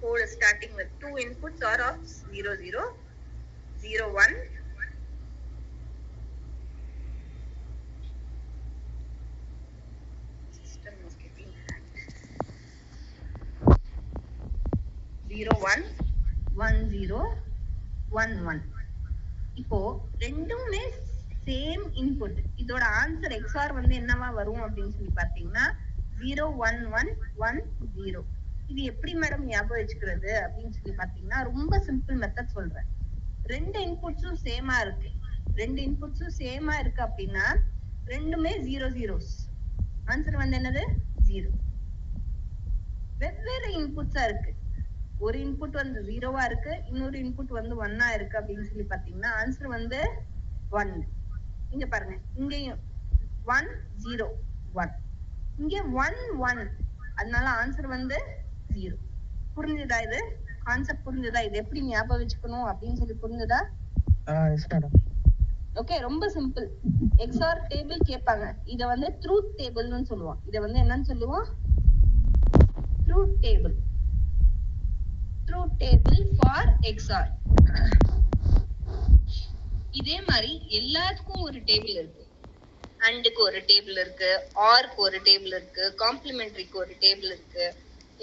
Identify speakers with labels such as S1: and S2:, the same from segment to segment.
S1: code starting with 2 inputs are of 0 0 0 1. System is getting hanged. 0 1 1 0 1 1. இப்போ ரெண்டுமே same input. இதோட answer XOR வந்து என்னவா வரும் அப்படின்னு சொல்லி பாத்தீங்கன்னா 0 1 1 1 0. இது எப்படி மேடம் ஞாபகம் வச்சுக்கிறது அப்படின்னு சொல்லி பாத்தீங்கன்னா ரொம்ப சிம்பிள் மெத்தட் சொல்றேன். ரெண்டு இன்புட்ஸும் சேமா இருக்கு. ரெண்டு இன்புட்ஸும் சேமா இருக்கு அப்படின்னா ரெண்டுமே 0 ஜீரோஸ். ஆன்சர் வந்து என்னது 0. வெவ்வேறு இன்புட்ஸா இருக்கு. ஒரு இன்புட் வந்து 0வா இருக்கு, இன்னொரு இன்புட் வந்து 1ஆ இருக்கு அப்படின்னு சொல்லி பாத்தீங்கன்னா ஆன்சர் வந்து 1. இங்க பாருங்க, இங்கேயும் 1 0 1, இங்க 1 1, அதனால ஆன்சர் வந்து 0. புரிஞ்சுதா? இது கான்செப்ட் புரிஞ்சுதா? இது எப்படி ஞாபகம் வச்சுக்கணும் அப்படின்னு சொல்லி புரிஞ்சுதா? ஓகே, ரொம்ப சிம்பிள். எக்ஸ்ஆர் டேபிள் கேட்பாங்க. இத வந்து ட்ரூத் டேபிள்னு சொல்லுவோம். இத வந்து என்னன்னு சொல்லுவோம்? Truth table. Truth table for XOR. இதே மாதிரி எல்லாத்துக்கும் ஒரு டேபிள் இருக்கு. அண்டுக்கு ஒரு டேபிள் இருக்கு, ஆர்க்கு ஒரு டேபிள் இருக்கு, காம்ப்ளிமெண்டரிக்கு ஒரு டேபிள் இருக்கு.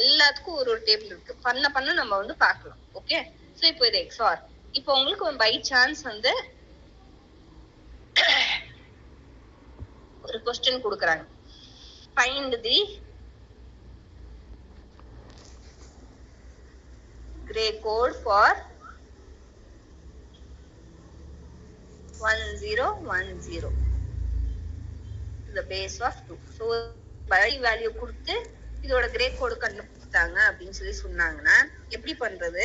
S1: எல்லாத்துக்கும் ஒரு ஒரு டேபிள் இருக்கு. பண்ண நம்ம வந்து பார்க்கலாம். ஓகே, சோ இப்போ இது எக்ஸ்ஆர். இப்போ உங்களுக்கு பை சான்ஸ் வந்து ஒரு क्वेश्चन கொடுக்கறாங்க. Find the gray code for 1010 to the base of 2. So by value கொடுத்து இதோட கிரே கோட் கண்டுபிடிச்சாங்க அப்படின்னு சொல்லி சொன்னாங்கன்னா எப்படி பண்றது?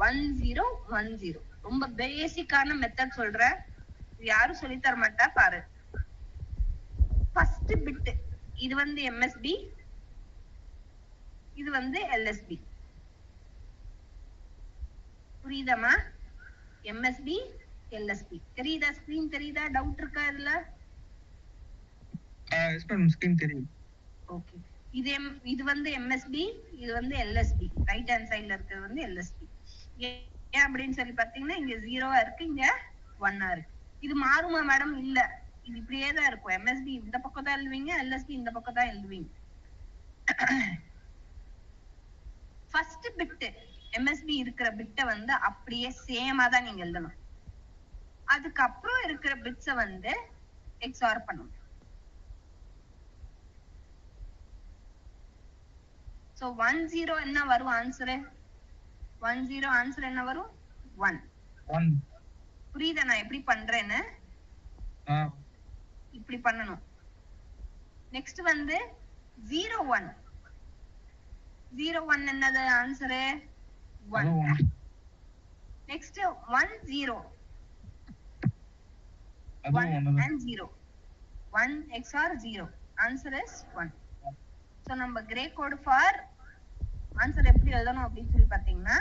S1: 1010 ரொம்ப பேசிக்கான மெத்தட் சொல்றேன். யாரும் சொல்லி தர மாட்டா, பாரு. ஃபர்ஸ்ட் பிட் இது வந்து MSB, இது வந்து LSB. புரியுதாமா? MSB LSB தெரியுதா? ஸ்கிரீன் தெரியுதா? டவுட் இருக்கா இதுல?
S2: எஸ் மேம், ஸ்கிரீன் தெரியும்.
S1: ஓகே, இது வந்து MSB, இது வந்து LSB. ரைட் ஹேண்ட் சைடுல இருக்கிறது வந்து LSB. ஏன் அப்படின்னு சொல்லி பாத்தீங்கன்னா இங்க 0வா இருக்கு, இங்க 1ஆ இருக்கு. இது மாறுமா மேடம்? இல்ல, இது இப்படியே தான் இருக்கும். MSB இந்த பக்கம் தான் எழுதுவீங்க, LSB இந்த பக்கம் தான் எழுதுவீங்க. ஃபர்ஸ்ட் பிட் MSB இருக்கிற பிட்ட வந்து அப்படியே சேமா தான் நீங்க எழுதணும். அதுக்கப்புறம் இருக்கிற பிட்ஸ வந்து எக்ஸ்ஆர் பண்ணணும். சோ 10 என்ன வரும் ஆன்சர்? 10 ஆன்சர் என்ன வரும்? 1. புரியுதா நான் எப்படி பண்றேன்னு? இப்படி பண்ணணும். நெக்ஸ்ட் வந்து 01. 01 என்னது answer? 1. Next 10. 1 and 0. 1 XOR 0. Answer is 1. So நம்ம gray code for answer எப்படி எழுதணும் அப்படின்னு சொல்லி பாத்தீங்கன்னா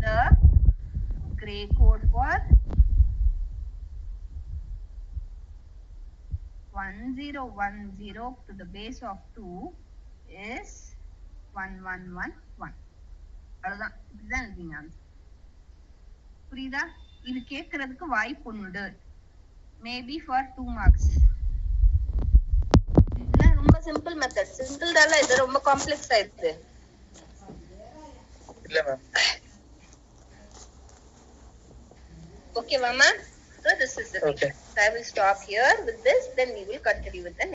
S1: the gray code for 1010 to the base of 2 is 1111. அவ்வளவுதான். இதுதான் எழுதிங்க ஆன்சர். புரியுதா? இது கேட்கறதுக்கு வாய்ப்பு உண்டு. Maybe for 2 marks. இதெல்லாம் ரொம்ப சிம்பிள் மெத்தட். சிம்பிள் தான, இது ரொம்ப காம்ப்ளெக்ஸ் ஆயிடுது.
S2: இல்ல ma'am.
S1: Okay, mama. So this is the thing. So I will stop here with this. Then we will continue with the next.